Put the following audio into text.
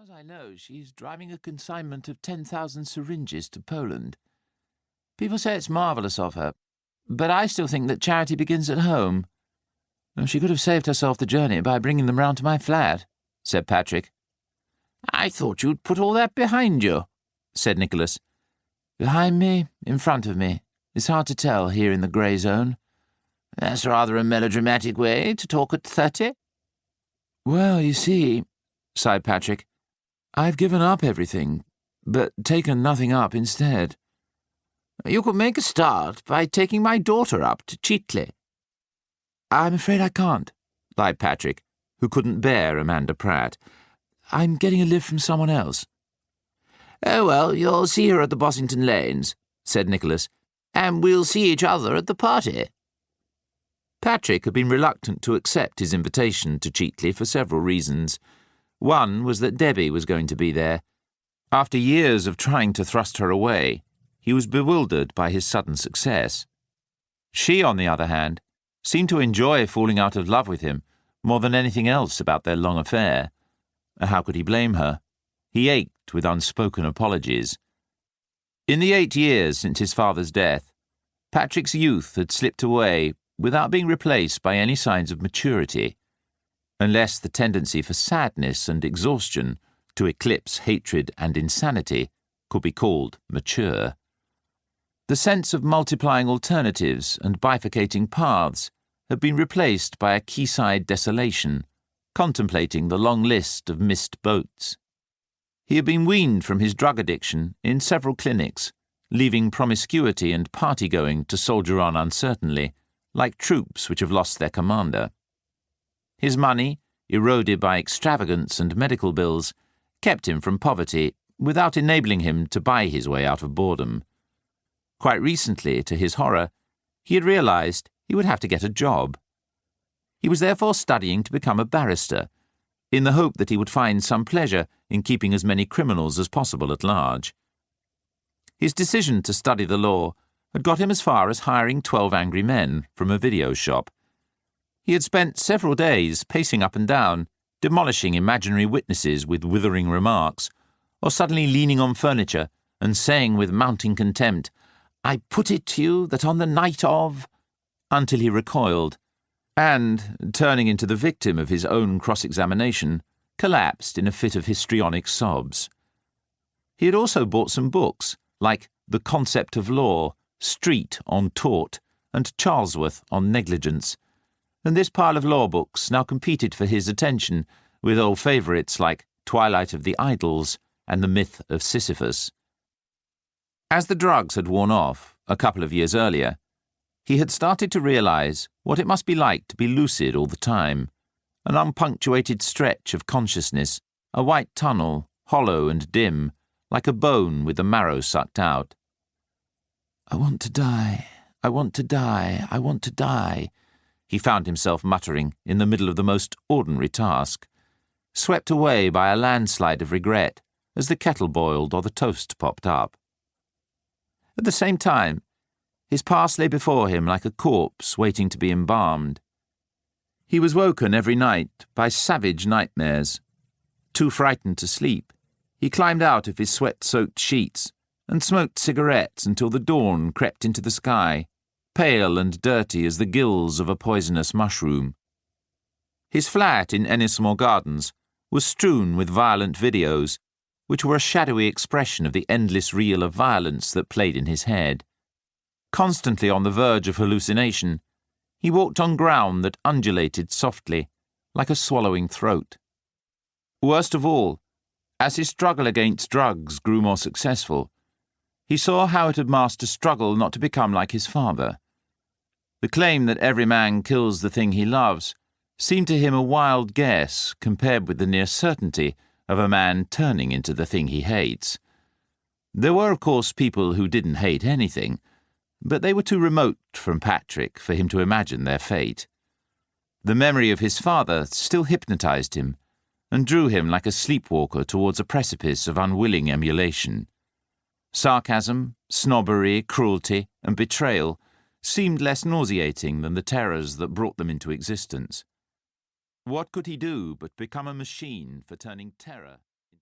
as I know, she's driving a consignment of 10,000 syringes to Poland. People say it's marvellous of her, but I still think that charity begins at home. She could have saved herself the journey by bringing them round to my flat, said Patrick. I thought you'd put all that behind you, said Nicholas. Behind me, in front of me. It's hard to tell here in the grey zone. That's rather a melodramatic way to talk at 30. Well, you see, sighed Patrick, I've given up everything, but taken nothing up instead. You could make a start by taking my daughter up to Cheatley. I'm afraid I can't, lied Patrick, who couldn't bear Amanda Pratt. I'm getting a lift from someone else. Oh, well, you'll see her at the Bossington Lanes, said Nicholas, and we'll see each other at the party. Patrick had been reluctant to accept his invitation to Cheatley for several reasons. One was that Debbie was going to be there. After years of trying to thrust her away, he was bewildered by his sudden success. She, on the other hand, seemed to enjoy falling out of love with him more than anything else about their long affair. How could he blame her? He ached with unspoken apologies. In the 8 years since his father's death, Patrick's youth had slipped away without being replaced by any signs of maturity, unless the tendency for sadness and exhaustion to eclipse hatred and insanity could be called mature. The sense of multiplying alternatives and bifurcating paths had been replaced by a quayside desolation, contemplating the long list of missed boats. He had been weaned from his drug addiction in several clinics, leaving promiscuity and party-going to soldier on uncertainly, like troops which have lost their commander. His money, eroded by extravagance and medical bills, kept him from poverty without enabling him to buy his way out of boredom. Quite recently, to his horror, he had realized he would have to get a job. He was therefore studying to become a barrister, in the hope that he would find some pleasure in keeping as many criminals as possible at large. His decision to study the law had got him as far as hiring 12 angry men from a video shop. He had spent several days pacing up and down, demolishing imaginary witnesses with withering remarks, or suddenly leaning on furniture and saying with mounting contempt, "I put it to you that on the night of," until he recoiled, and, turning into the victim of his own cross-examination, collapsed in a fit of histrionic sobs. He had also bought some books, like The Concept of Law, Street on Tort, and Charlesworth on Negligence, and this pile of law books now competed for his attention with old favourites like Twilight of the Idols and The Myth of Sisyphus. As the drugs had worn off, a couple of years earlier, he had started to realise what it must be like to be lucid all the time, an unpunctuated stretch of consciousness, a white tunnel, hollow and dim, like a bone with the marrow sucked out. "I want to die, I want to die, I want to die," he found himself muttering in the middle of the most ordinary task, swept away by a landslide of regret as the kettle boiled or the toast popped up. At the same time, his past lay before him like a corpse waiting to be embalmed. He was woken every night by savage nightmares. Too frightened to sleep, he climbed out of his sweat-soaked sheets and smoked cigarettes until the dawn crept into the sky, pale and dirty as the gills of a poisonous mushroom. His flat in Ennismore Gardens was strewn with violent videos, which were a shadowy expression of the endless reel of violence that played in his head. Constantly on the verge of hallucination, he walked on ground that undulated softly, like a swallowing throat. Worst of all, as his struggle against drugs grew more successful, he saw how it had masked a struggle not to become like his father. The claim that every man kills the thing he loves seemed to him a wild guess compared with the near certainty of a man turning into the thing he hates. There were, of course, people who didn't hate anything, but they were too remote from Patrick for him to imagine their fate. The memory of his father still hypnotized him and drew him like a sleepwalker towards a precipice of unwilling emulation. Sarcasm, snobbery, cruelty, and betrayal seemed less nauseating than the terrors that brought them into existence. What could he do but become a machine for turning terror